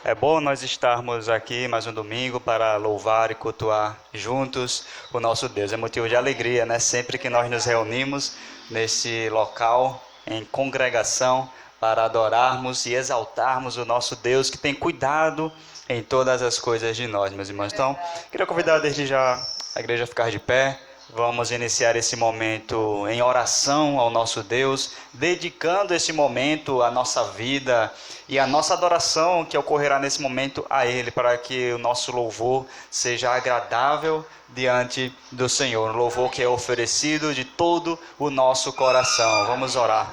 É bom nós estarmos aqui mais um domingo para louvar e cultuar juntos o nosso Deus. É motivo de alegria, né? Sempre que nós nos reunimos nesse local, em congregação, para adorarmos e exaltarmos o nosso Deus que tem cuidado em todas as coisas de nós, meus irmãos. Então, queria convidar desde já a igreja a ficar de pé. Vamos iniciar esse momento em oração ao nosso Deus, dedicando esse momento à nossa vida e à nossa adoração que ocorrerá nesse momento a Ele, para que o nosso louvor seja agradável diante do Senhor, um louvor que é oferecido de todo o nosso coração. Vamos orar.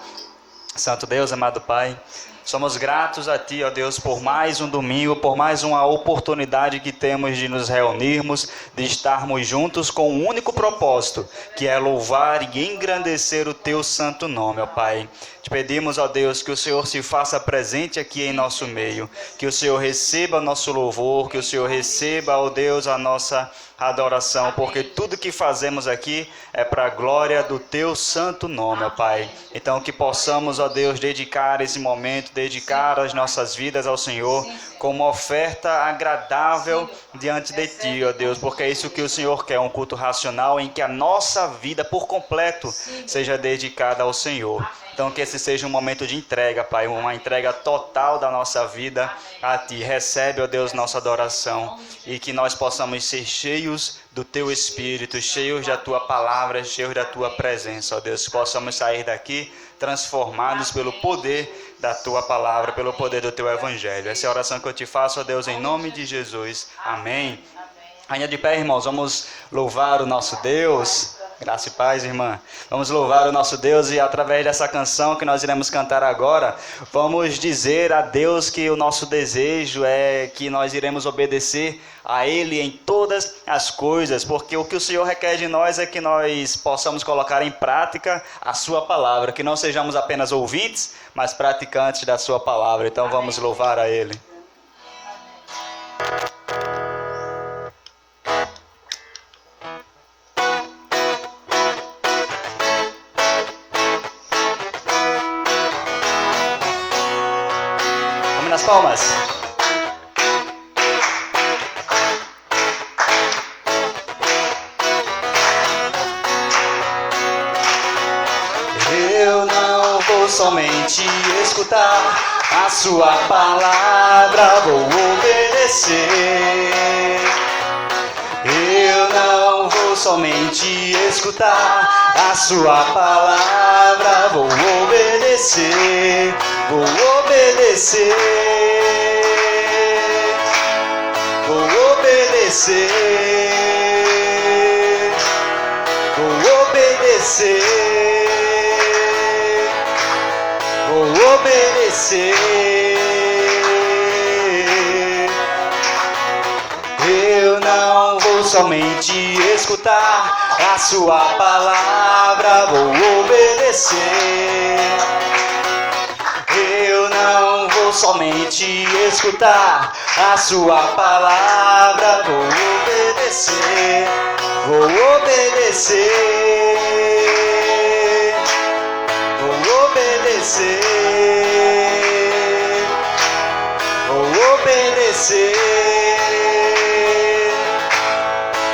Santo Deus, amado Pai, somos gratos a Ti, ó Deus, por mais um domingo, por mais uma oportunidade que temos de nos reunirmos, de estarmos juntos com um único propósito, que é louvar e engrandecer o Teu santo nome, ó Pai. Te pedimos, ó Deus, que o Senhor se faça presente aqui em nosso meio, que o Senhor receba nosso louvor, que o Senhor receba, ó Deus, a nossa adoração, porque tudo que fazemos aqui é para a glória do Teu santo nome, ó Pai. Então que possamos, ó Deus, dedicar esse momento, dedicar as nossas vidas ao Senhor como oferta agradável diante de Ti, ó Deus, porque é isso que o Senhor quer, um culto racional em que a nossa vida por completo seja dedicada ao Senhor. Então que esse seja um momento de entrega, Pai, uma entrega total da nossa vida a Ti. Recebe, ó Deus, nossa adoração e que nós possamos ser cheios do Teu Espírito, cheios da Tua palavra, cheios da Tua presença, ó Deus. Que possamos sair daqui transformados pelo poder da Tua palavra, pelo poder do Teu Evangelho. Essa é a oração que eu te faço, ó Deus, em nome de Jesus. Amém. Ainda de pé, irmãos, vamos louvar o nosso Deus. Graça e paz, irmã. Vamos louvar o nosso Deus e através dessa canção que nós iremos cantar agora, vamos dizer a Deus que o nosso desejo é que nós iremos obedecer a Ele em todas as coisas, porque o que o Senhor requer de nós é que nós possamos colocar em prática a Sua palavra, que não sejamos apenas ouvintes, mas praticantes da Sua palavra. Então vamos louvar a Ele. Nas palmas. Eu não vou somente escutar a Sua palavra, vou obedecer. Eu não vou somente escutar a Sua palavra, vou obedecer, vou obedecer, vou obedecer, vou obedecer, vou obedecer. Eu não vou somente escutar a Sua palavra, vou obedecer. Eu não vou somente escutar a Sua palavra, vou obedecer, vou obedecer, vou obedecer, vou obedecer.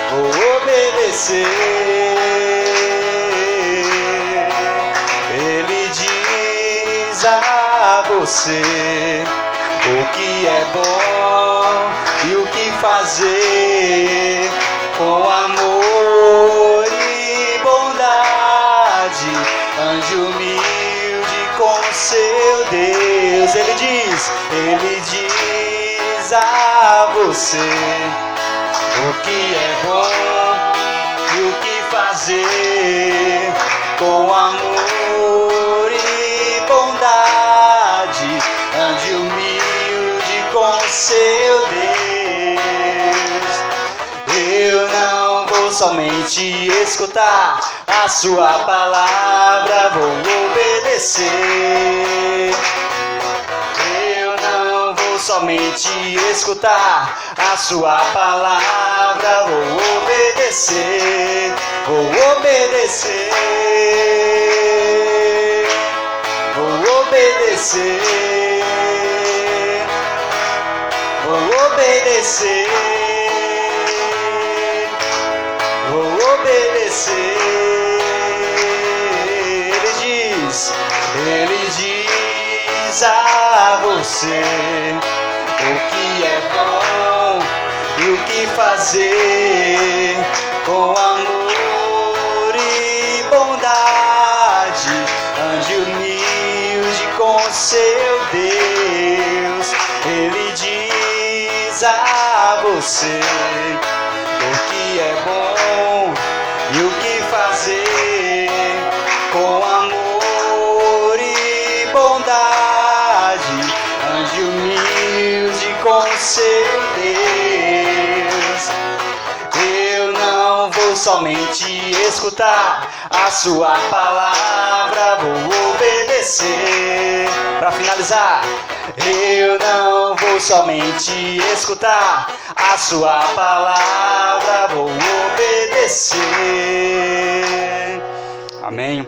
Vou obedecer. Ele diz a você o que é bom e o que fazer com amor e bondade, anjo humilde com seu Deus. Ele diz a você o que é bom e o que fazer com amor e bondade, ande humilde com seu Deus. Eu não vou somente escutar a Sua palavra, vou obedecer. Somente escutar a Sua palavra, vou obedecer, vou obedecer, vou obedecer, vou obedecer, vou obedecer. Ele diz a você o que é bom e o que fazer com amor e bondade. Ande humilde com seu Deus. Ele diz a você o que é bom e o que fazer com amor e bondade. Ande humilde com seu Deus. Eu não vou somente escutar a sua palavra, vou obedecer. Para finalizar, eu não vou somente escutar a sua palavra, vou obedecer. Amém.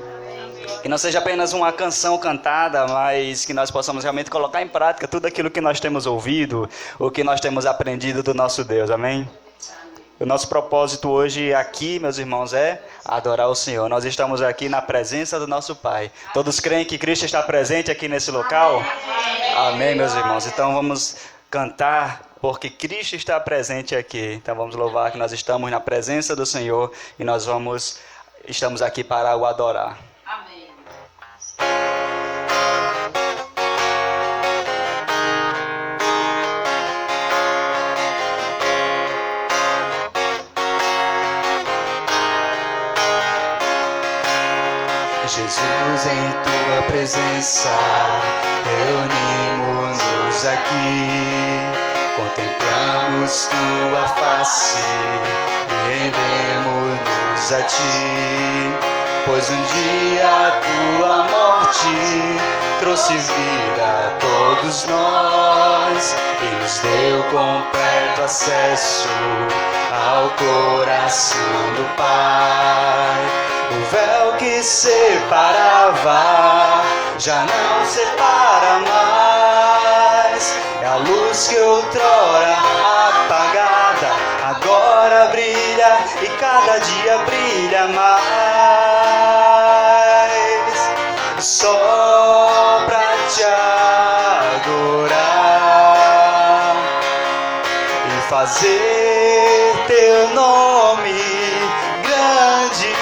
Que não seja apenas uma canção cantada, mas que nós possamos realmente colocar em prática tudo aquilo que nós temos ouvido, o que nós temos aprendido do nosso Deus. Amém? O nosso propósito hoje aqui, meus irmãos, é adorar o Senhor. Nós estamos aqui na presença do nosso Pai. Todos creem que Cristo está presente aqui nesse local? Amém, meus irmãos. Então vamos cantar, porque Cristo está presente aqui. Então vamos louvar que nós estamos na presença do Senhor e nós estamos aqui para o adorar. Amém. Jesus, em tua presença, reunimos-nos aqui, contemplamos tua face e rendemos-nos a ti, pois um dia a tua morte trouxe vida a todos nós e nos deu completo acesso ao coração do Pai. O véu que separava já não separa mais. É a luz que outrora apagada agora brilha e cada dia brilha mais. Só pra te adorar e fazer teu nome grande.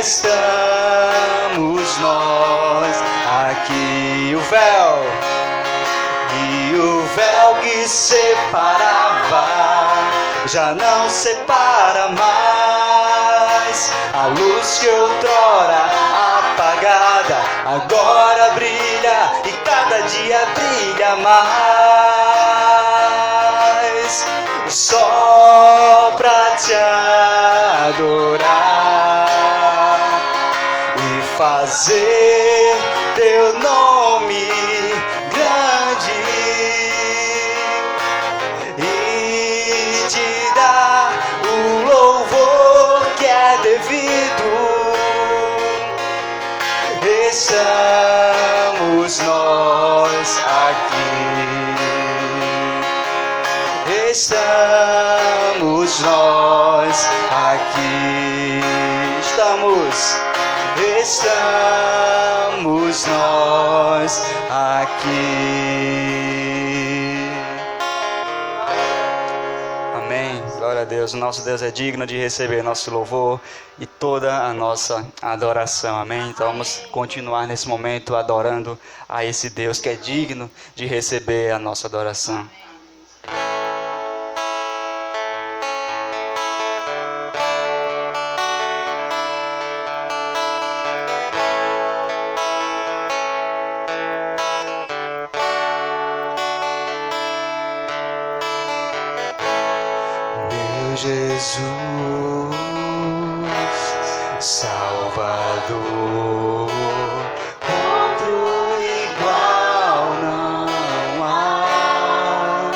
Estamos nós aqui, o véu que separava já não separa mais. A luz que outrora apagada agora brilha e cada dia brilha mais. Só pra te adorar e fazer teu nome grande e te dar o louvor que é devido. Estamos nós aqui. Estamos nós aqui. Estamos nós aqui. Amém. Glória a Deus. O nosso Deus é digno de receber nosso louvor e toda a nossa adoração. Amém. Então vamos continuar nesse momento adorando a esse Deus que é digno de receber a nossa adoração. Jesus, Salvador, outro igual não há.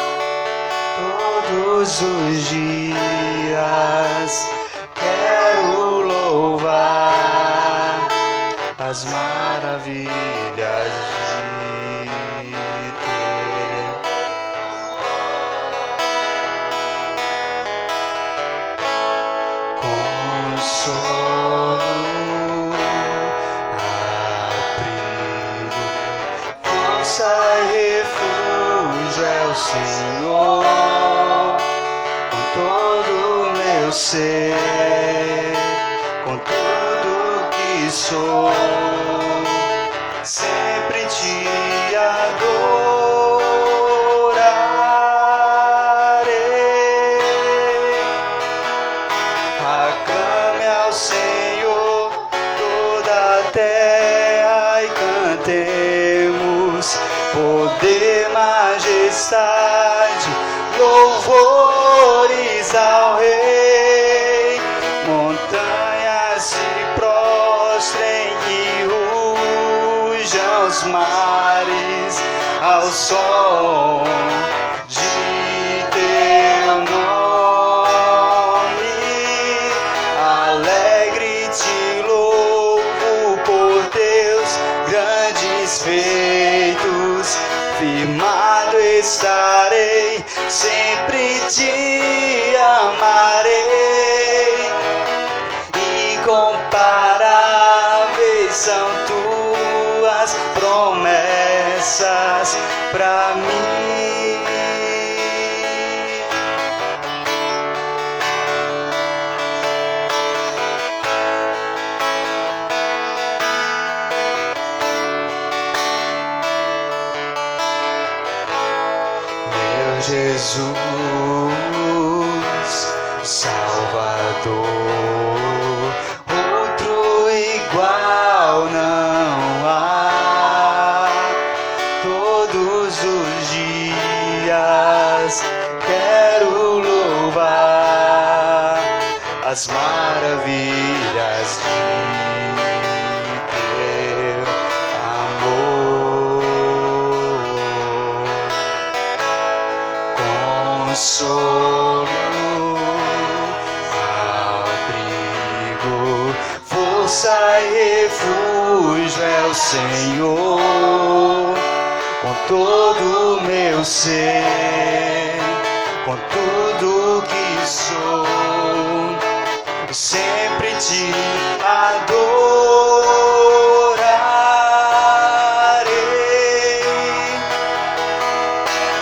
Todos os dias quero maravilhas de ter consolo, abrigo, força e refúgio é o Senhor, com todo o meu ser, com tudo que sou, sempre te adorarei. Aclame ao Senhor toda a terra e cantemos poder, majestade, louvores ao Rei. Montanhas se prostrem e rujam os mares ao som de teu nome. Alegre te louvo por teus grandes feitos. Firmado estarei, sempre te amarei. Incomparáveis são tuas promessas pra mim. Meu Jesus, Salvador, outro igual não há. Todos os dias quero louvar as maravilhas de teu amor. Consolo, abrigo, força e refúgio é o Senhor, com todo o meu ser, com tudo que sou, sempre te adorarei.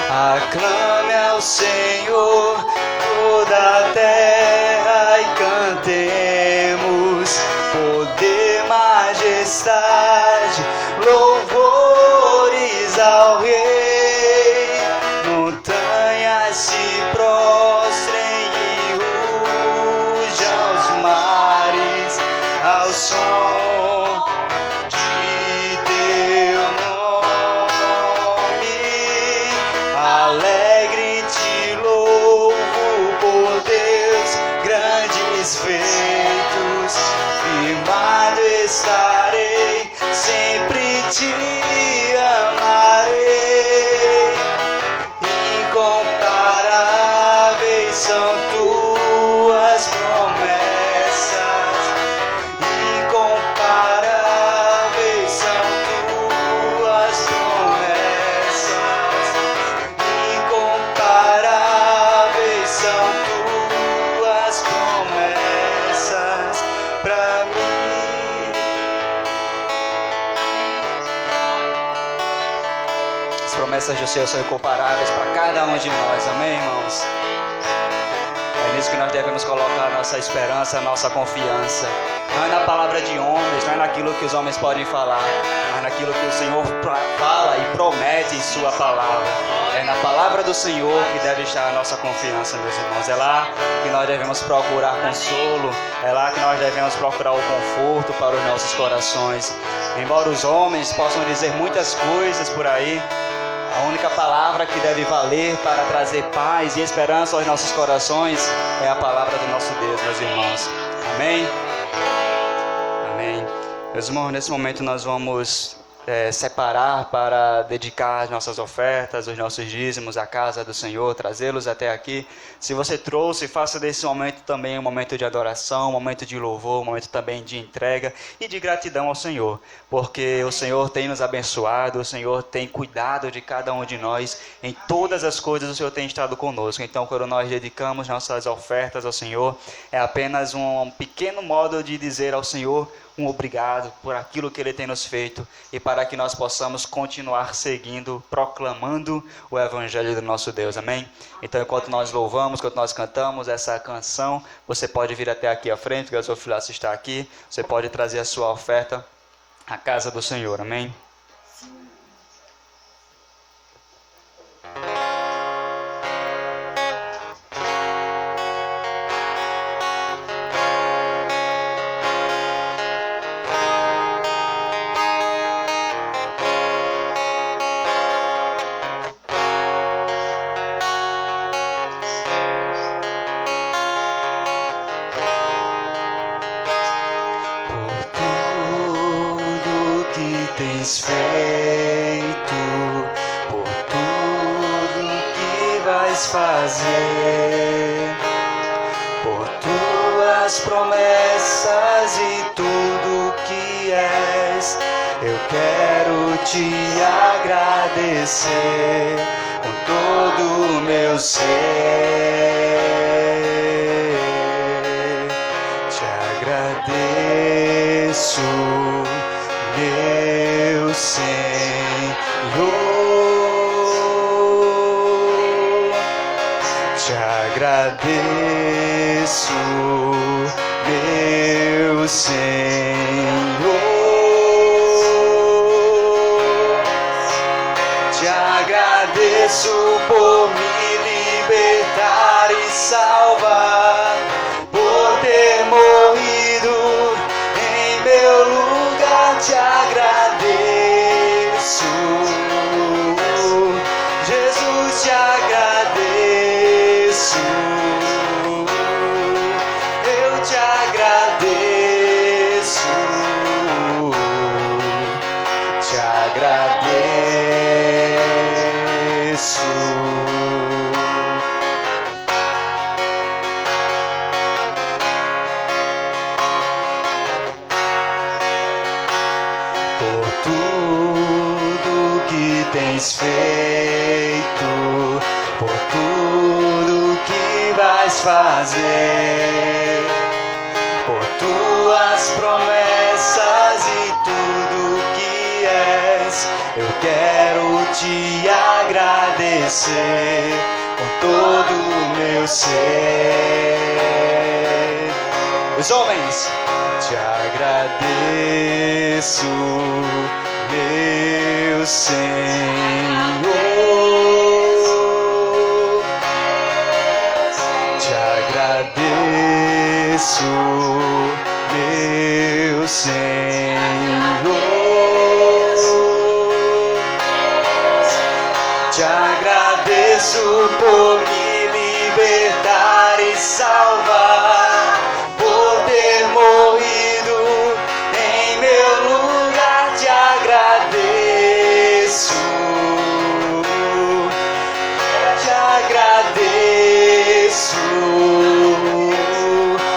Aclame ao Senhor toda a terra e cantemos poder, majestade, louvores ao Rei. Montanhas se prostrem e rujam os mares ao som de teu nome. Alegre te louvo por teus grandes feitos. Firmado estarei, sempre te amarei. Incomparáveis são tuas promessas. Incomparáveis são tuas promessas. Incomparáveis são tuas promessas pra mim. As promessas do Senhor são incomparáveis para cada um de nós, amém, irmãos? É nisso que nós devemos colocar a nossa esperança, a nossa confiança. Não é na palavra de homens, não é naquilo que os homens podem falar, mas naquilo que o Senhor fala e promete em sua palavra. É na palavra do Senhor que deve estar a nossa confiança, meus irmãos. É lá que nós devemos procurar consolo, é lá que nós devemos procurar o conforto para os nossos corações. Embora os homens possam dizer muitas coisas por aí, a única palavra que deve valer para trazer paz e esperança aos nossos corações é a palavra do nosso Deus, meus irmãos. Amém? Amém. Meus irmãos, nesse momento nós vamos separar para dedicar as nossas ofertas, os nossos dízimos à casa do Senhor, trazê-los até aqui. Se você trouxe, faça desse momento também um momento de adoração, um momento de louvor, um momento também de entrega e de gratidão ao Senhor, porque o Senhor tem nos abençoado, o Senhor tem cuidado de cada um de nós, em todas as coisas o Senhor tem estado conosco. Então, quando nós dedicamos nossas ofertas ao Senhor, é apenas um pequeno modo de dizer ao Senhor um obrigado por aquilo que Ele tem nos feito e para que nós possamos continuar seguindo, proclamando o Evangelho do nosso Deus, amém? Então, enquanto nós louvamos, enquanto nós cantamos essa canção, você pode vir até aqui à frente, que o seu filhote está aqui, você pode trazer a sua oferta à casa do Senhor, amém? Tens feito, por tudo que vais fazer, por tuas promessas e tudo que és, eu quero te agradecer com todo o meu ser, te agradeço, meu Senhor, te agradeço, meu Senhor, te agradeço por me libertar e salvar, por ter morrido em meu lugar, te agradeço, Jesus, te agradeço, eu te agradeço, te agradeço. Tudo que tens feito, por tudo que vais fazer, por tuas promessas e tudo que és, eu quero te agradecer com todo o meu ser. Os homens, te agradeço, meu Senhor, te agradeço, meu Senhor, te agradeço por me libertar e salvar, por ter morrido em meu lugar, te agradeço, te agradeço,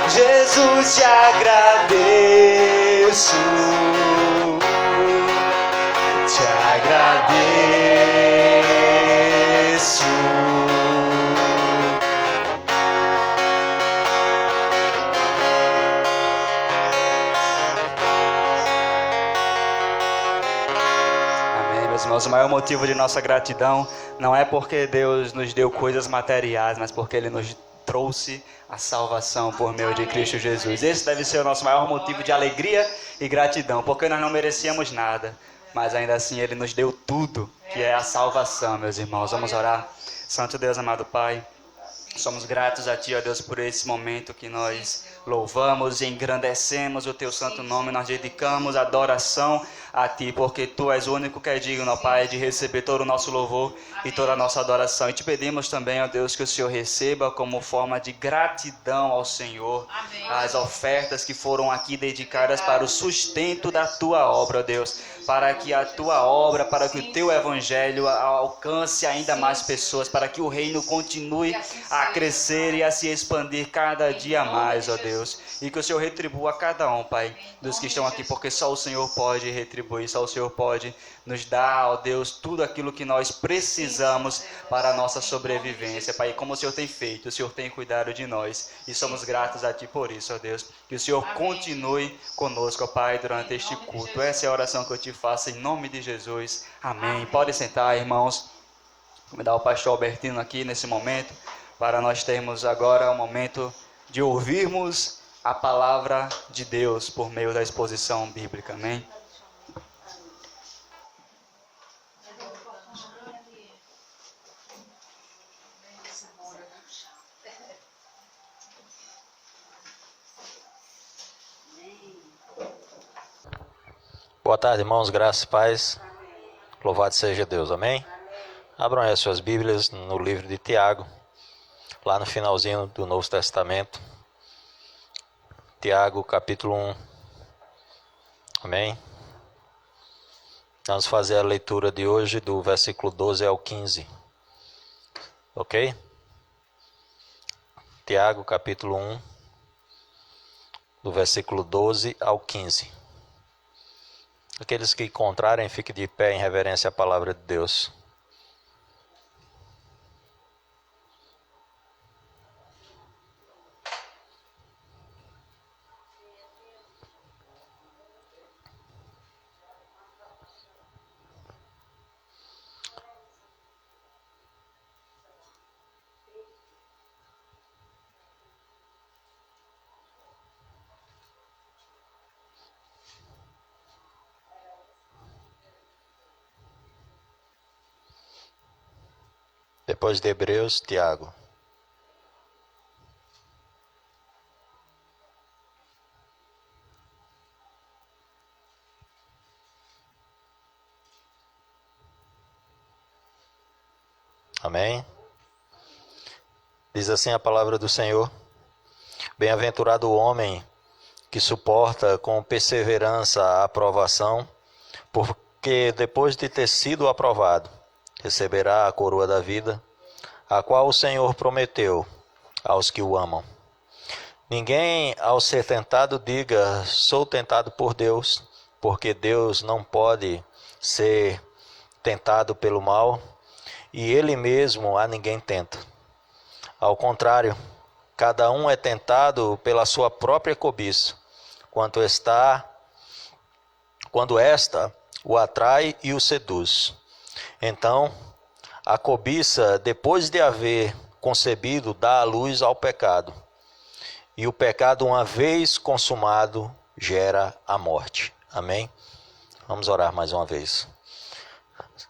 Jesus, te agradeço, te agradeço. Irmãos, o maior motivo de nossa gratidão não é porque Deus nos deu coisas materiais, mas porque Ele nos trouxe a salvação por meio de Cristo Jesus. Esse deve ser o nosso maior motivo de alegria e gratidão, porque nós não merecíamos nada, mas ainda assim Ele nos deu tudo, que é a salvação, meus irmãos. Vamos orar. Santo Deus, amado Pai, somos gratos a Ti, ó Deus, por esse momento que nós louvamos e engrandecemos o Teu santo nome. Nós dedicamos adoração a Ti, porque Tu és o único que é digno, ó Pai, de receber todo o nosso louvor e toda a nossa adoração. E te pedimos também, ó Deus, que o Senhor receba como forma de gratidão ao Senhor as ofertas que foram aqui dedicadas para o sustento da Tua obra, ó Deus, para que a Tua obra, para que o Teu Evangelho alcance ainda mais pessoas, para que o reino continue a crescer e a se expandir cada dia mais, ó Deus. E que o Senhor retribua a cada um, Pai, dos que estão aqui, porque só o Senhor pode retribuir, só o Senhor pode nos dar, ó Deus, tudo aquilo que nós precisamos para a nossa sobrevivência, Pai. Como o Senhor tem feito, o Senhor tem cuidado de nós e somos gratos a Ti por isso, ó Deus. Que o Senhor continue conosco, ó Pai, durante este culto. Essa é a oração que eu te faço em nome de Jesus. Amém. Pode sentar, irmãos. Vou me dar o pastor Albertino aqui nesse momento, para nós termos agora o momento de ouvirmos a palavra de Deus por meio da exposição bíblica. Amém? Boa tarde, irmãos, graças e paz. Louvado seja Deus, amém? Abram aí as suas Bíblias no livro de Tiago, lá no finalzinho do Novo Testamento. Tiago, capítulo 1. Amém? Vamos fazer a leitura de hoje do versículo 12 ao 15. Ok? Tiago, capítulo 1, do versículo 12 ao 15. Aqueles que encontrarem, fiquem de pé em reverência à palavra de Deus. Depois de Hebreus, Tiago. Amém? Diz assim a palavra do Senhor: Bem-aventurado o homem que suporta com perseverança a aprovação, porque depois de ter sido aprovado, receberá a coroa da vida, a qual o Senhor prometeu aos que o amam. Ninguém, ao ser tentado, diga: sou tentado por Deus, porque Deus não pode ser tentado pelo mal, e Ele mesmo a ninguém tenta. Ao contrário, cada um é tentado pela sua própria cobiça, quando esta o atrai e o seduz. Então, a cobiça, depois de haver concebido, dá à luz ao pecado. E o pecado, uma vez consumado, gera a morte. Amém? Vamos orar mais uma vez.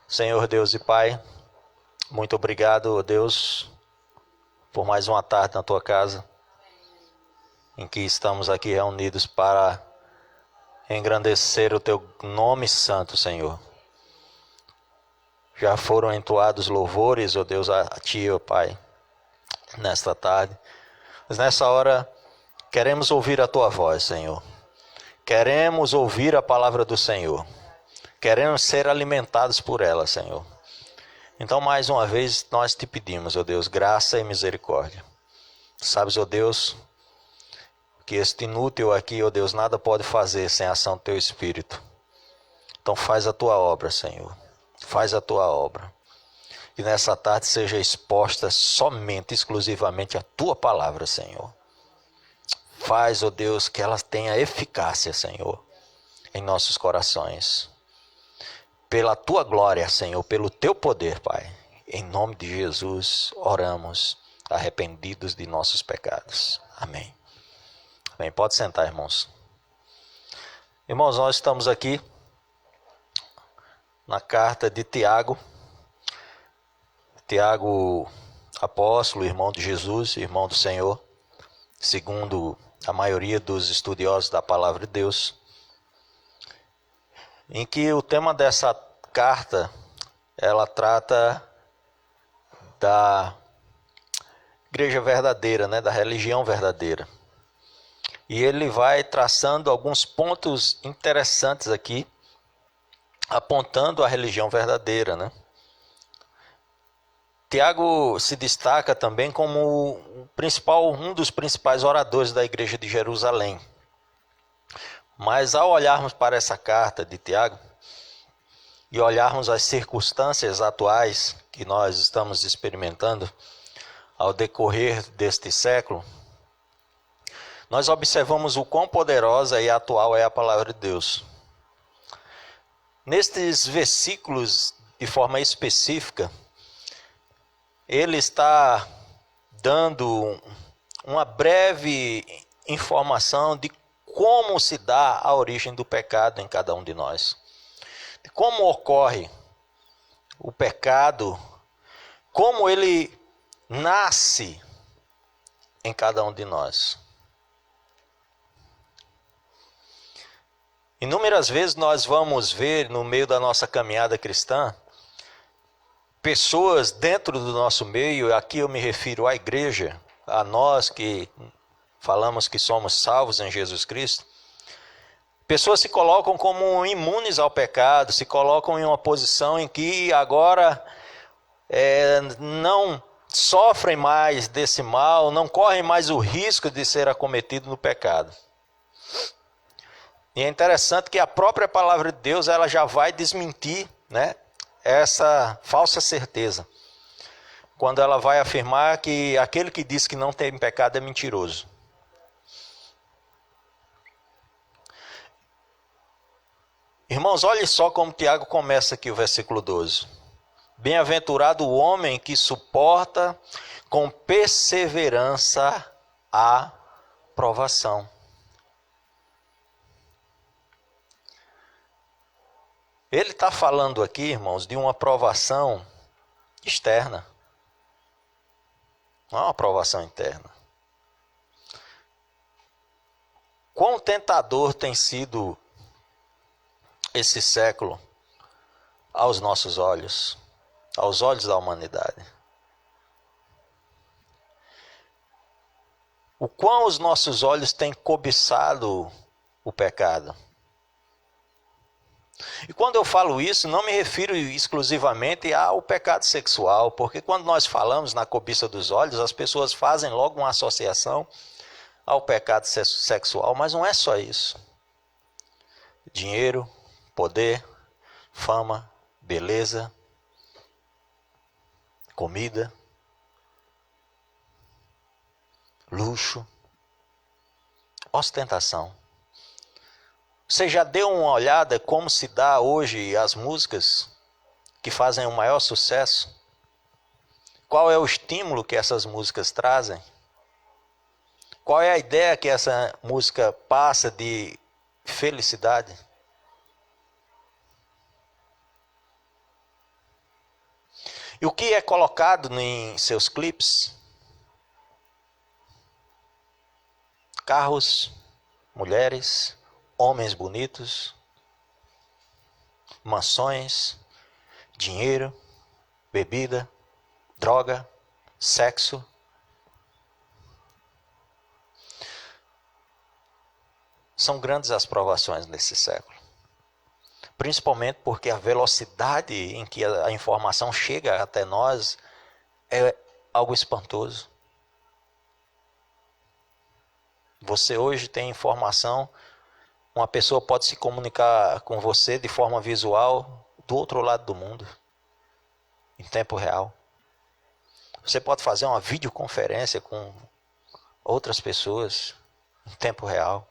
Senhor Deus e Pai, muito obrigado, Deus, por mais uma tarde na Tua casa, em que estamos aqui reunidos para engrandecer o Teu nome santo, Senhor. Já foram entoados louvores, ó Deus, a Ti, ó Pai, nesta tarde. Mas nessa hora, queremos ouvir a Tua voz, Senhor. Queremos ouvir a palavra do Senhor. Queremos ser alimentados por ela, Senhor. Então, mais uma vez, nós te pedimos, ó Deus, graça e misericórdia. Sabes, ó Deus, que este inútil aqui, ó Deus, nada pode fazer sem a ação do Teu Espírito. Então, faz a Tua obra, Senhor. Faz a Tua obra. E nessa tarde seja exposta somente, exclusivamente a Tua palavra, Senhor. Faz, ó Deus, que ela tenha eficácia, Senhor, em nossos corações. Pela Tua glória, Senhor, pelo Teu poder, Pai. Em nome de Jesus, oramos, arrependidos de nossos pecados. Amém. Amém. Pode sentar, irmãos. Irmãos, nós estamos aqui na carta de Tiago. Tiago, apóstolo, irmão de Jesus, irmão do Senhor, segundo a maioria dos estudiosos da palavra de Deus. em que o tema dessa carta, ela trata da igreja verdadeira, né, da religião verdadeira. E ele vai traçando alguns pontos interessantes aqui, apontando a religião verdadeira, né? Tiago se destaca também como um dos principais oradores da igreja de Jerusalém. Mas ao olharmos para essa carta de Tiago e olharmos as circunstâncias atuais que nós estamos experimentando ao decorrer deste século, nós observamos o quão poderosa e atual é a palavra de Deus. Nestes versículos, de forma específica, ele está dando uma breve informação de como se dá a origem do pecado em cada um de nós. De como ocorre o pecado, como ele nasce em cada um de nós. Inúmeras vezes nós vamos ver no meio da nossa caminhada cristã, pessoas dentro do nosso meio, aqui eu me refiro à igreja, a nós que falamos que somos salvos em Jesus Cristo, pessoas se colocam como imunes ao pecado, se colocam em uma posição em que agora não sofrem mais desse mal, não correm mais o risco de ser acometido no pecado. E é interessante que a própria palavra de Deus ela já vai desmentir, né, essa falsa certeza, quando ela vai afirmar que aquele que diz que não tem pecado é mentiroso. Irmãos, olhem só como Tiago começa aqui o versículo 12. Bem-aventurado o homem que suporta com perseverança a provação. Ele está falando aqui, irmãos, de uma provação externa. Não é uma provação interna. Quão tentador tem sido esse século aos nossos olhos, aos olhos da humanidade. O quão os nossos olhos têm cobiçado o pecado. E quando eu falo isso, não me refiro exclusivamente ao pecado sexual, porque quando nós falamos na cobiça dos olhos, as pessoas fazem logo uma associação ao pecado sexual, mas não é só isso. Dinheiro, poder, fama, beleza, comida, luxo, ostentação. Você já deu uma olhada como se dá hoje as músicas que fazem o maior sucesso? Qual é o estímulo que essas músicas trazem? Qual é a ideia que essa música passa de felicidade? E o que é colocado em seus clipes? Carros, mulheres, homens bonitos, mansões, dinheiro, bebida, droga, sexo. São grandes as provações nesse século. Principalmente porque a velocidade em que a informação chega até nós é algo espantoso. Você hoje tem informação, uma pessoa pode se comunicar com você de forma visual do outro lado do mundo, em tempo real. Você pode fazer uma videoconferência com outras pessoas em tempo real.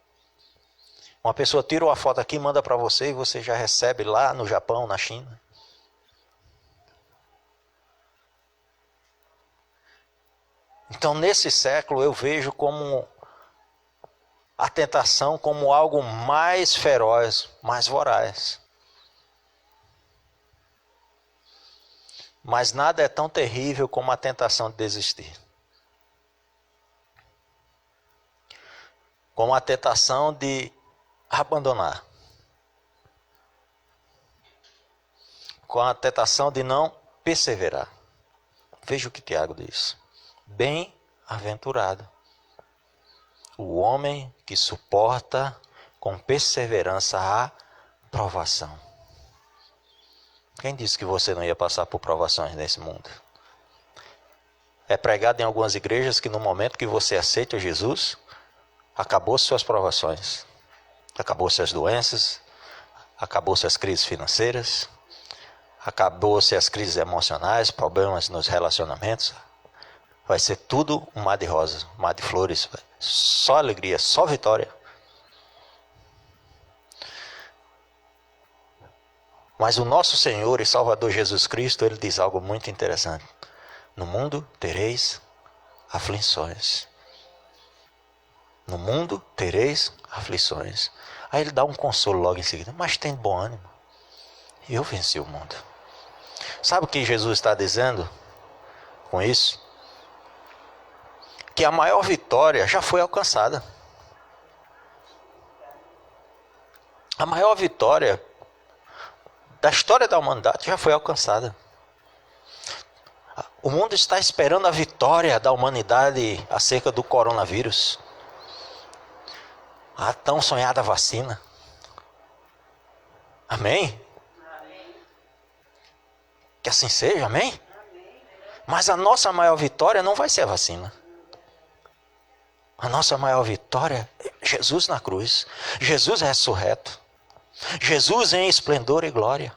Uma pessoa tira uma foto aqui, manda para você e você já recebe lá no Japão, na China. Então, nesse século, eu vejo como a tentação como algo mais feroz, mais voraz. Mas nada é tão terrível como a tentação de desistir. Como a tentação de abandonar. com a tentação de não perseverar. Veja o que Tiago diz. Bem-aventurado o homem que suporta com perseverança a provação. Quem disse que você não ia passar por provações nesse mundo? É pregado em algumas igrejas que no momento que você aceita Jesus, acabou suas provações, acabou suas doenças, acabou suas crises financeiras, acabou-se as crises emocionais, problemas nos relacionamentos. Vai ser tudo um mar de rosas, um mar de flores, só alegria, só vitória. Mas o nosso Senhor e Salvador Jesus Cristo, ele diz algo muito interessante. No mundo tereis aflições. No mundo tereis aflições. Aí ele dá um consolo logo em seguida. Mas tem bom ânimo. Eu venci o mundo. Sabe o que Jesus está dizendo com isso? Que a maior vitória já foi alcançada. A maior vitória da história da humanidade já foi alcançada. O mundo está esperando a vitória da humanidade acerca do coronavírus. A tão sonhada vacina. Amém? Que assim seja, amém? Mas a nossa maior vitória não vai ser a vacina. A nossa maior vitória é Jesus na cruz. Jesus ressurreto. Jesus em esplendor e glória.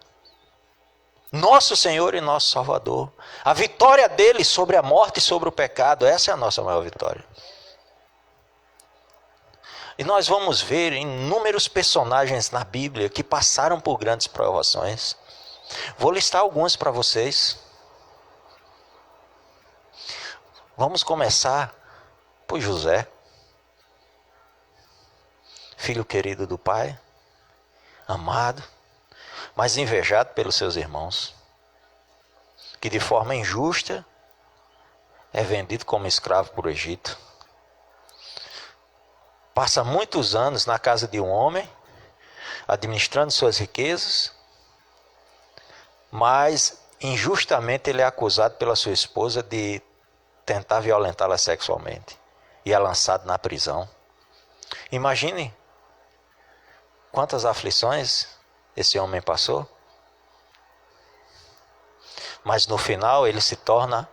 Nosso Senhor e nosso Salvador. A vitória dele sobre a morte e sobre o pecado. Essa é a nossa maior vitória. E nós vamos ver inúmeros personagens na Bíblia que passaram por grandes provações. Vou listar alguns para vocês. Vamos começar por José, filho querido do pai, amado, mas invejado pelos seus irmãos, que de forma injusta é vendido como escravo para o Egito. Passa muitos anos na casa de um homem, administrando suas riquezas, mas injustamente ele é acusado pela sua esposa de tentar violentá-la sexualmente e é lançado na prisão. Imagine quantas aflições esse homem passou. Mas no final ele se torna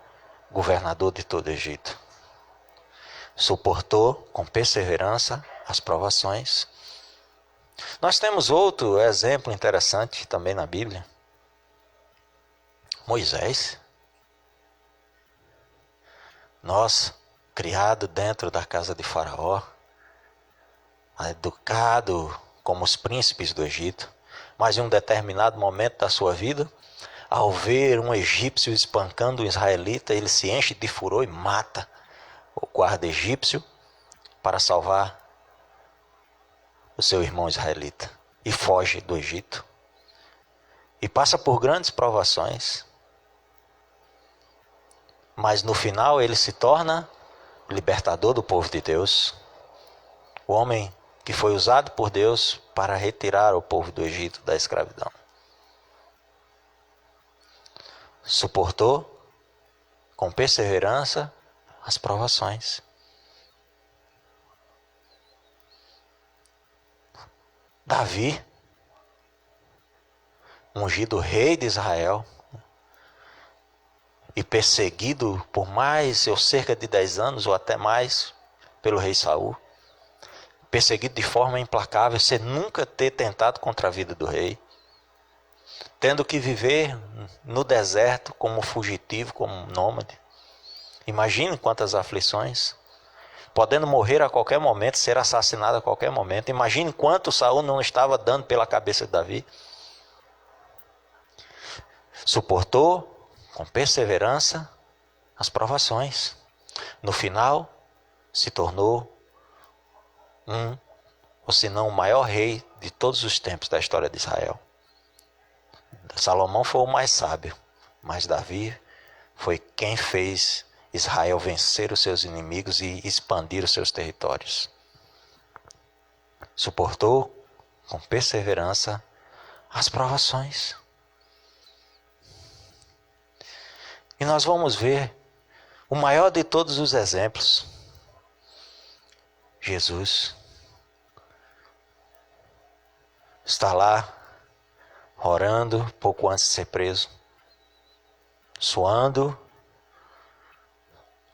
governador de todo o Egito. Suportou com perseverança as provações. Nós temos outro exemplo interessante também na Bíblia. Moisés. Nós, criado dentro da casa de Faraó, educado como os príncipes do Egito, mas em um determinado momento da sua vida, ao ver um egípcio espancando um israelita, ele se enche de furor e mata o guarda egípcio para salvar o seu irmão israelita. E foge do Egito. E passa por grandes provações. Mas no final ele se torna libertador do povo de Deus. O homem que foi usado por Deus para retirar o povo do Egito da escravidão. Suportou com perseverança as provações. Davi, ungido rei de Israel, e perseguido por cerca de 10 anos ou até mais pelo rei Saul, perseguido de forma implacável, sem nunca ter tentado contra a vida do rei, tendo que viver no deserto como fugitivo, como nômade. Imagine quantas aflições, podendo morrer a qualquer momento, ser assassinado a qualquer momento. Imagine quanto Saul não estava dando pela cabeça de Davi. Suportou com perseverança as provações. No final, se tornou ou se não o maior rei de todos os tempos da história de Israel. Salomão foi o mais sábio, mas Davi foi quem fez Israel vencer os seus inimigos e expandir os seus territórios. Suportou com perseverança as provações. E nós vamos ver o maior de todos os exemplos. Jesus está lá, orando, pouco antes de ser preso, suando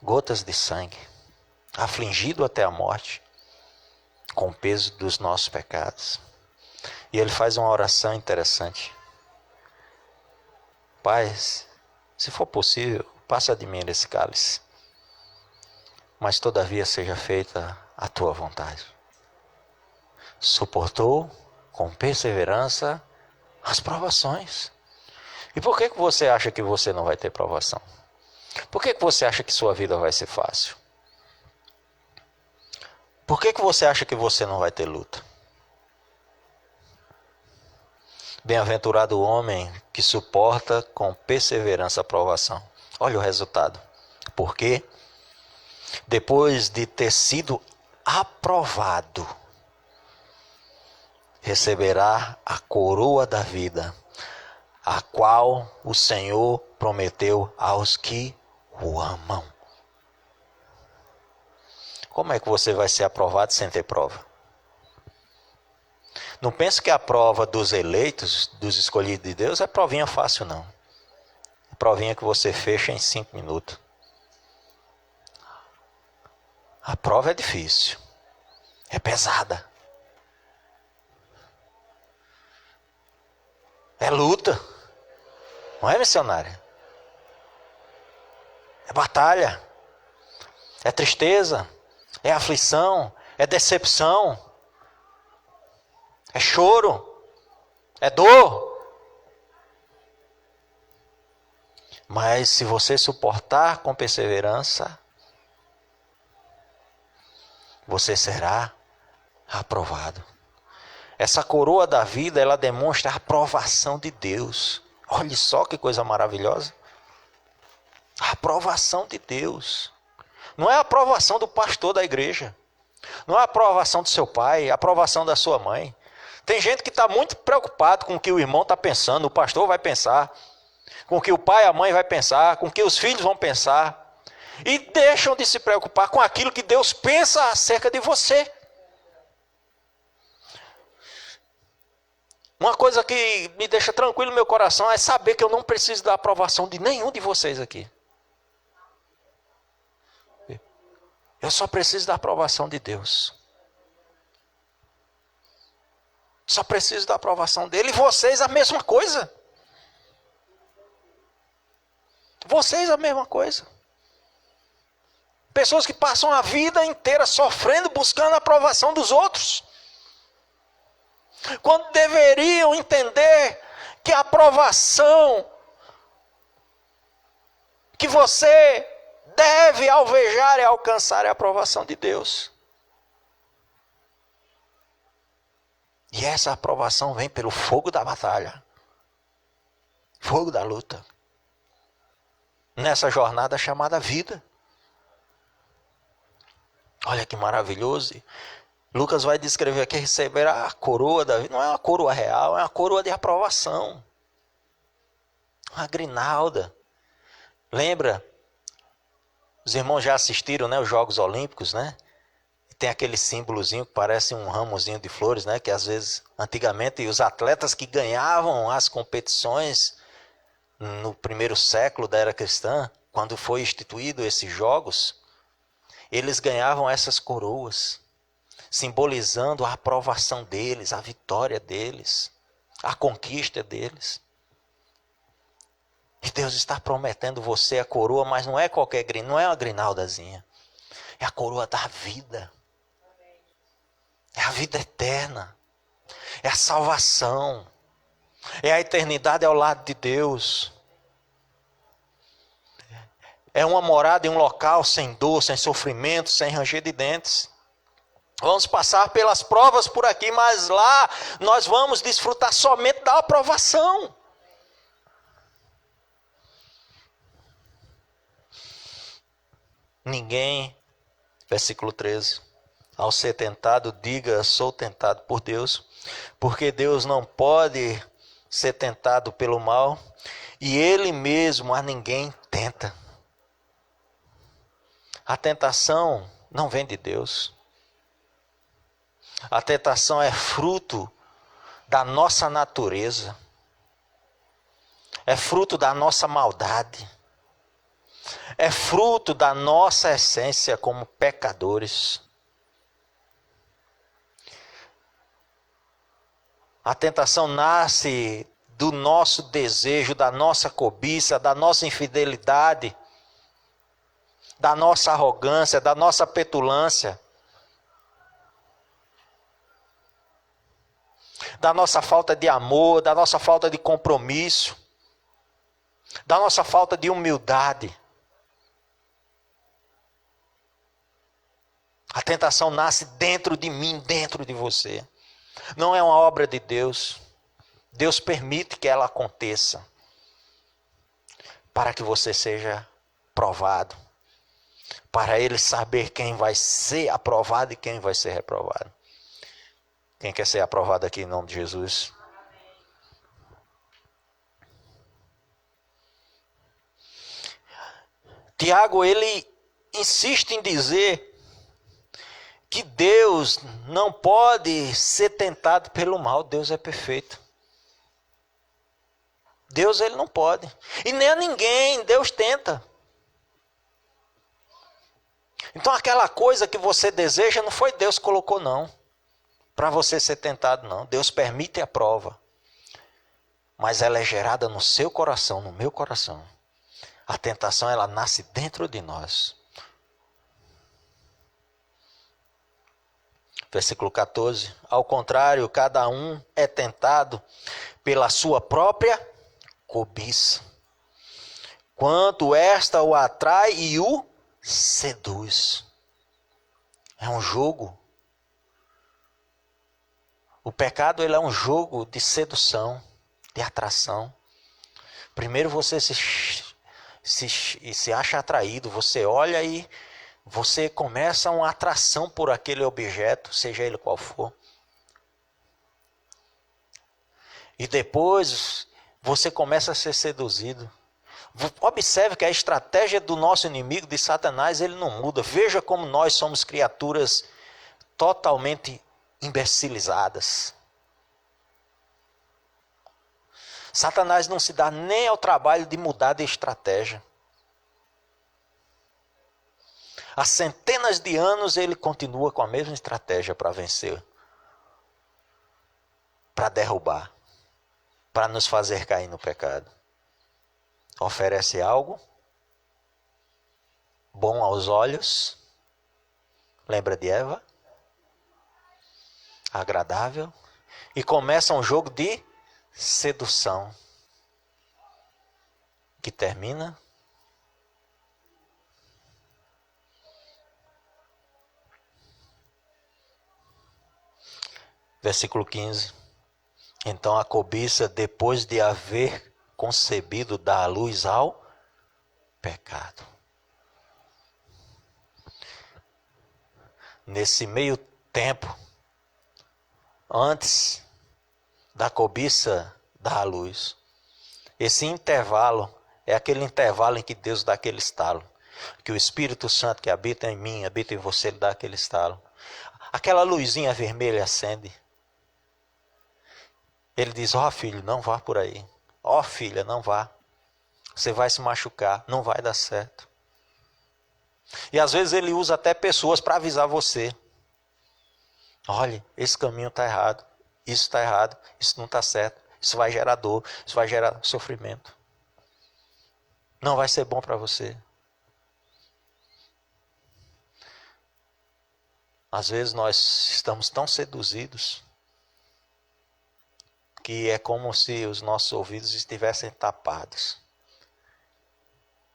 gotas de sangue, afligido até a morte, com o peso dos nossos pecados. E ele faz uma oração interessante. Pai, se for possível, passa de mim esse cálice, mas todavia seja feita a tua vontade. Suportou com perseverança as provações. E por que você acha que você não vai ter provação? Por que você acha que sua vida vai ser fácil? Por que você acha que você não vai ter luta? Bem-aventurado o homem que suporta com perseverança a provação. Olha o resultado. Porque depois de ter sido aprovado, receberá a coroa da vida, a qual o Senhor prometeu aos que o amam. Como é que você vai ser aprovado sem ter prova? Não pense que a prova dos eleitos, dos escolhidos de Deus, é provinha fácil, não. É provinha que você fecha em 5 minutos. A prova é difícil. É pesada. É luta. Não é, missionária? É batalha. É tristeza. É aflição. É decepção. É choro. É dor. Mas se você suportar com perseverança, você será aprovado. Essa coroa da vida, ela demonstra a aprovação de Deus. Olha só que coisa maravilhosa. A aprovação de Deus. Não é a aprovação do pastor da igreja. Não é a aprovação do seu pai, a aprovação da sua mãe. Tem gente que está muito preocupado com o que o irmão está pensando, o pastor vai pensar, com o que o pai e a mãe vai pensar, com o que os filhos vão pensar. E deixam de se preocupar com aquilo que Deus pensa acerca de você. Uma coisa que me deixa tranquilo no meu coração é saber que eu não preciso da aprovação de nenhum de vocês aqui. Eu só preciso da aprovação de Deus. Só preciso da aprovação dele. E vocês a mesma coisa. Vocês a mesma coisa. Pessoas que passam a vida inteira sofrendo, buscando a aprovação dos outros. Quando deveriam entender que a aprovação que você deve alvejar e alcançar é a aprovação de Deus. E essa aprovação vem pelo fogo da batalha. Fogo da luta. Nessa jornada chamada vida. Olha que maravilhoso. Lucas vai descrever aqui receber a coroa da vida. Não é uma coroa real, é uma coroa de aprovação. Uma grinalda. Lembra? Os irmãos já assistiram, né, os Jogos Olímpicos, né? Tem aquele símbolozinho que parece um ramozinho de flores, né? Que às vezes, antigamente, os atletas que ganhavam as competições no primeiro século da era cristã, quando foi instituído esses jogos, eles ganhavam essas coroas, simbolizando a aprovação deles, a vitória deles, a conquista deles. E Deus está prometendo você a coroa, mas não é qualquer não é uma grinaldazinha. É a coroa da vida. É a vida eterna. É a salvação. É a eternidade ao lado de Deus. É uma morada em um local sem dor, sem sofrimento, sem ranger de dentes. Vamos passar pelas provas por aqui, mas lá nós vamos desfrutar somente da aprovação. Ninguém, versículo 13, ao ser tentado, diga, sou tentado por Deus, porque Deus não pode ser tentado pelo mal, E ele mesmo a ninguém tenta. A tentação não vem de Deus. A tentação é fruto da nossa natureza. É fruto da nossa maldade. É fruto da nossa essência como pecadores. A tentação nasce do nosso desejo, da nossa cobiça, da nossa infidelidade, da nossa arrogância, da nossa petulância, da nossa falta de amor, da nossa falta de compromisso, da nossa falta de humildade. A tentação nasce dentro de mim, dentro de você. Não é uma obra de Deus. Deus permite que ela aconteça para que você seja provado, para Ele saber quem vai ser aprovado e quem vai ser reprovado. Quem quer ser aprovado aqui em nome de Jesus? Tiago, ele insiste em dizer que Deus não pode ser tentado pelo mal. Deus é perfeito. Deus, ele não pode. E nem a ninguém Deus tenta. Então aquela coisa que você deseja não foi Deus que colocou não. Para você ser tentado não. Deus permite a prova. Mas ela é gerada no seu coração, no meu coração. A tentação, ela nasce dentro de nós. Versículo 14. Ao contrário, cada um é tentado pela sua própria cobiça, quanto esta o atrai e o seduz. É um jogo. O pecado, ele é um jogo de sedução, de atração. Primeiro você se acha atraído, você olha e você começa uma atração por aquele objeto, seja ele qual for. E depois você começa a ser seduzido. Observe que a estratégia do nosso inimigo, de Satanás, ele não muda. Veja como nós somos criaturas totalmente imbecilizadas. Satanás não se dá nem ao trabalho de mudar de estratégia. Há centenas de anos ele continua com a mesma estratégia para vencer, para derrubar, para nos fazer cair no pecado. Oferece algo bom aos olhos. Lembra de Eva? Agradável. E começa um jogo de sedução, que termina versículo 15. Então a cobiça, depois de haver concebido, dá a luz ao pecado. Nesse meio tempo, antes da cobiça dar a luz, esse intervalo é aquele intervalo em que Deus dá aquele estalo, que o Espírito Santo que habita em mim, habita em você, ele dá aquele estalo. Aquela luzinha vermelha acende. Ele diz: ó filho, não vá por aí. Ó filha, não vá. Você vai se machucar, não vai dar certo. E às vezes ele usa até pessoas para avisar você. Olha, esse caminho está errado. Isso está errado. Isso não está certo. Isso vai gerar dor. Isso vai gerar sofrimento. Não vai ser bom para você. Às vezes nós estamos tão seduzidos que é como se os nossos ouvidos estivessem tapados.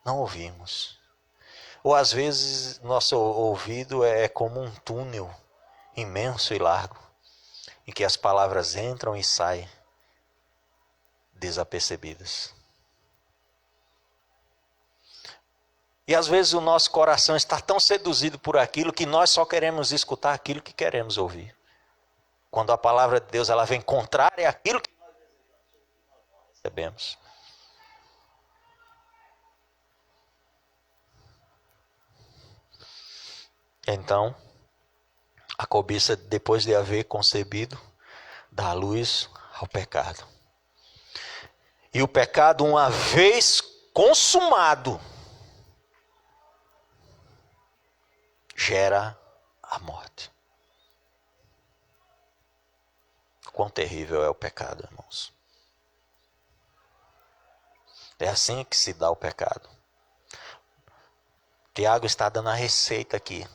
Não ouvimos. Ou às vezes nosso ouvido é como um túnel imenso e largo, em que as palavras entram e saem desapercebidas. E às vezes o nosso coração está tão seduzido por aquilo que nós só queremos escutar aquilo que queremos ouvir. Quando a palavra de Deus ela vem contrária àquilo que nós recebemos. Então, a cobiça, depois de haver concebido, dá luz ao pecado. E o pecado, uma vez consumado, gera a morte. Quão terrível é o pecado, irmãos. É assim que se dá o pecado. Tiago está dando a receita aqui.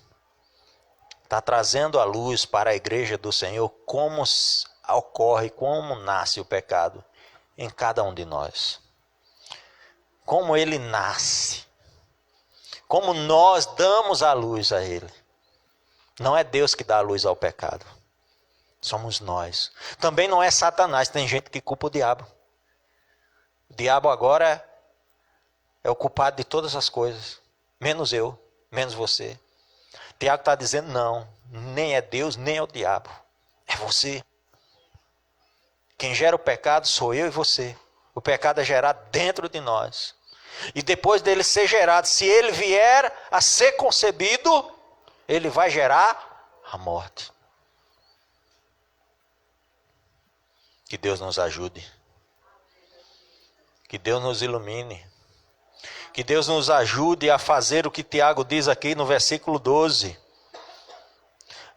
Está trazendo a luz para a igreja do Senhor como ocorre, como nasce o pecado em cada um de nós. Como ele nasce. Como nós damos a luz a ele. Não é Deus que dá a luz ao pecado. Somos nós. Também não é Satanás. Tem gente que culpa o diabo. O diabo agora é o culpado de todas as coisas. Menos eu, menos você. Tiago está dizendo não. Nem é Deus, nem é o diabo. É você. Quem gera o pecado sou eu e você. O pecado é gerado dentro de nós. E depois dele ser gerado, se ele vier a ser concebido, ele vai gerar a morte. Que Deus nos ajude. Que Deus nos ilumine. Que Deus nos ajude a fazer o que Tiago diz aqui no versículo 12.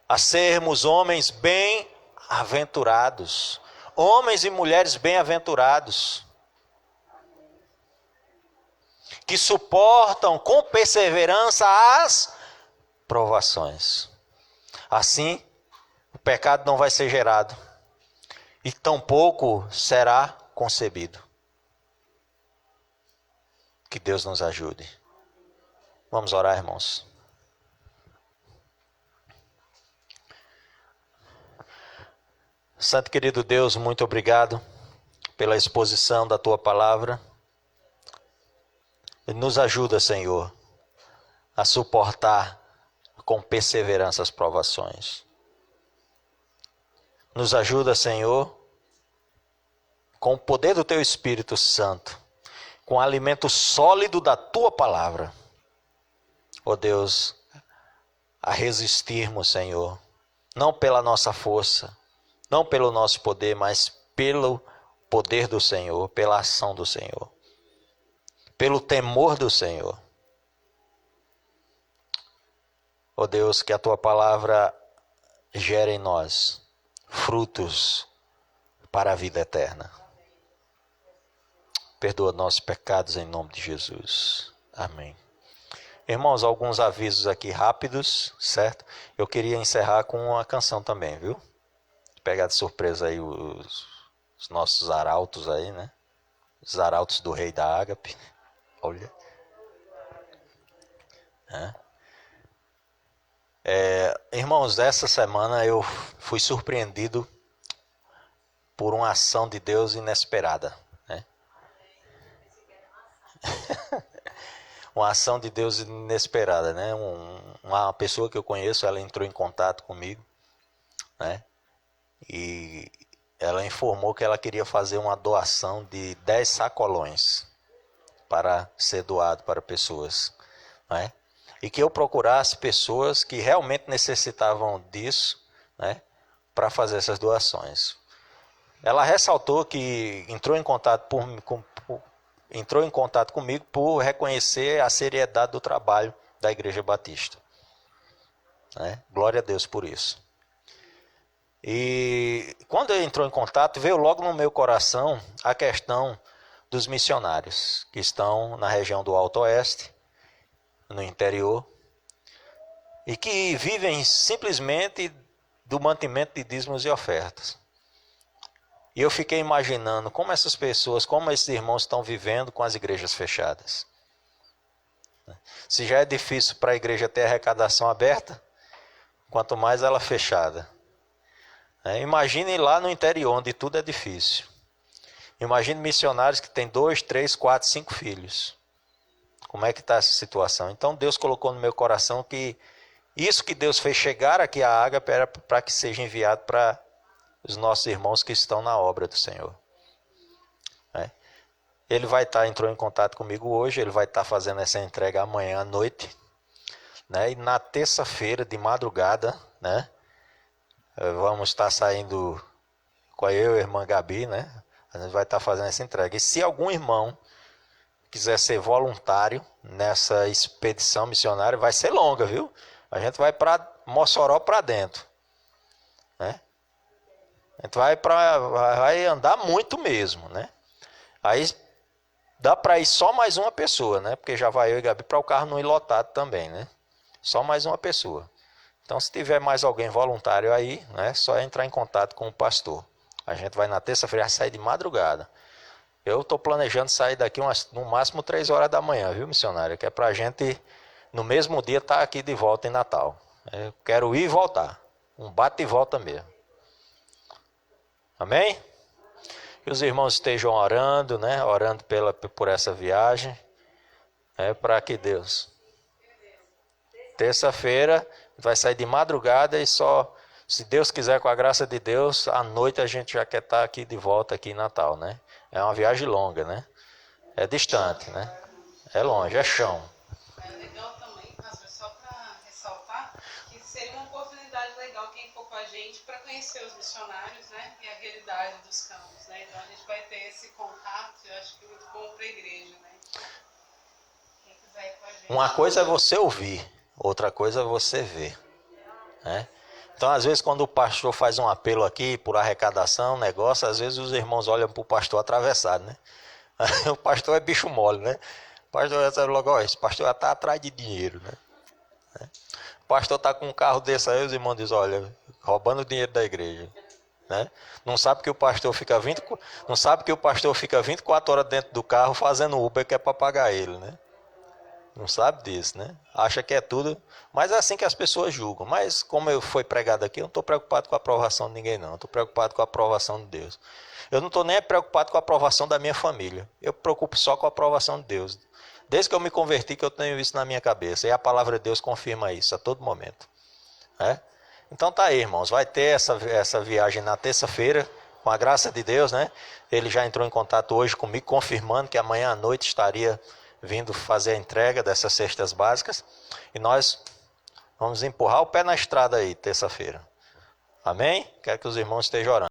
A sermos homens bem-aventurados. Homens e mulheres bem-aventurados. Que suportam com perseverança as provações. Assim, o pecado não vai ser gerado. E tampouco será concebido. Que Deus nos ajude. Vamos orar, irmãos. Santo e querido Deus, muito obrigado pela exposição da Tua palavra. Nos ajuda, Senhor, a suportar com perseverança as provações. Nos ajuda, Senhor, com o poder do Teu Espírito Santo, com o alimento sólido da Tua palavra. Ó Deus, a resistirmos, Senhor, não pela nossa força, não pelo nosso poder, mas pelo poder do Senhor, pela ação do Senhor, pelo temor do Senhor. Ó Deus, que a Tua palavra gere em nós frutos para a vida eterna. Perdoa nossos pecados em nome de Jesus. Amém. Irmãos, alguns avisos aqui rápidos, certo? Eu queria encerrar com uma canção também, viu? Pegar de surpresa aí os nossos arautos aí, né? Os arautos do rei da Ágape. Olha. Irmãos, essa semana eu fui surpreendido por uma ação de Deus inesperada, né? Uma ação de Deus inesperada, né? Uma pessoa que eu conheço, ela entrou em contato comigo, né? E ela informou que ela queria fazer uma doação de 10 sacolões para ser doado para pessoas, né? E que eu procurasse pessoas que realmente necessitavam disso, né? Para fazer essas doações. Ela ressaltou que entrou em contato comigo por reconhecer a seriedade do trabalho da Igreja Batista, né? Glória a Deus por isso. E quando ele entrou em contato, veio logo no meu coração a questão dos missionários que estão na região do Alto Oeste, no interior, e que vivem simplesmente do mantimento de dízimos e ofertas. E eu fiquei imaginando como essas pessoas, como esses irmãos estão vivendo com as igrejas fechadas. Se já é difícil para a igreja ter arrecadação aberta, quanto mais ela fechada. Imagine lá no interior, onde tudo é difícil. Imagine missionários que têm 2, 3, 4, 5 filhos. Como é que está essa situação? Então Deus colocou no meu coração que isso que Deus fez chegar aqui à Ágape era para que seja enviado para os nossos irmãos que estão na obra do Senhor. Ele entrou em contato comigo hoje, ele vai estar fazendo essa entrega amanhã à noite, né? E na terça-feira de madrugada, né? Vamos estar saindo com eu e a irmã Gabi, né? A gente vai estar fazendo essa entrega. E se algum irmão quiser ser voluntário nessa expedição missionária, vai ser longa, viu? A gente vai para Mossoró para dentro, né? A gente vai andar muito mesmo, né? Aí dá para ir só mais uma pessoa, né? Porque já vai eu e Gabi para o carro não ir lotado também, né? Só mais uma pessoa. Então, se tiver mais alguém voluntário aí, né? Só entrar em contato com o pastor. A gente vai na terça-feira sair de madrugada. Eu estou planejando sair daqui no máximo 3 horas da manhã, viu, missionário? Que é para a gente, no mesmo dia, estar aqui de volta em Natal. Eu quero ir e voltar. Um bate e volta mesmo. Amém? Que os irmãos estejam orando, né? Orando por essa viagem. Para que Deus. Terça-feira vai sair de madrugada e só, se Deus quiser, com a graça de Deus, à noite a gente já quer estar aqui de volta aqui em Natal, né? É uma viagem longa, né? É distante, né? É longe, é chão. É legal também, pastor, só para ressaltar, que seria uma oportunidade legal quem for com a gente para conhecer os missionários, né? E a realidade dos campos, né? Então a gente vai ter esse contato, eu acho que é muito bom para a igreja, né? Quem quiser ir com a gente. Uma coisa é você ouvir, outra coisa é você ver, né? Então, às vezes, quando o pastor faz um apelo aqui por arrecadação, negócio, às vezes os irmãos olham para o pastor atravessado, né? O pastor é bicho mole, né? O pastor recebe logo, esse pastor já está atrás de dinheiro, né? O pastor está com um carro desse aí, os irmãos dizem, olha, roubando o dinheiro da igreja, né? Não sabe que o pastor fica 24 horas dentro do carro fazendo Uber que é para pagar ele, né? Não sabe disso, né? Acha que é tudo. Mas é assim que as pessoas julgam. Mas como eu fui pregado aqui, eu não estou preocupado com a aprovação de ninguém, não. Estou preocupado com a aprovação de Deus. Eu não estou nem preocupado com a aprovação da minha família. Eu me preocupo só com a aprovação de Deus. Desde que eu me converti, que eu tenho isso na minha cabeça. E a palavra de Deus confirma isso a todo momento, né? Então tá aí, irmãos. Vai ter essa viagem na terça-feira, com a graça de Deus, né? Ele já entrou em contato hoje comigo, confirmando que amanhã à noite estaria vindo fazer a entrega dessas cestas básicas. E nós vamos empurrar o pé na estrada aí, terça-feira. Amém? Quero que os irmãos estejam orando.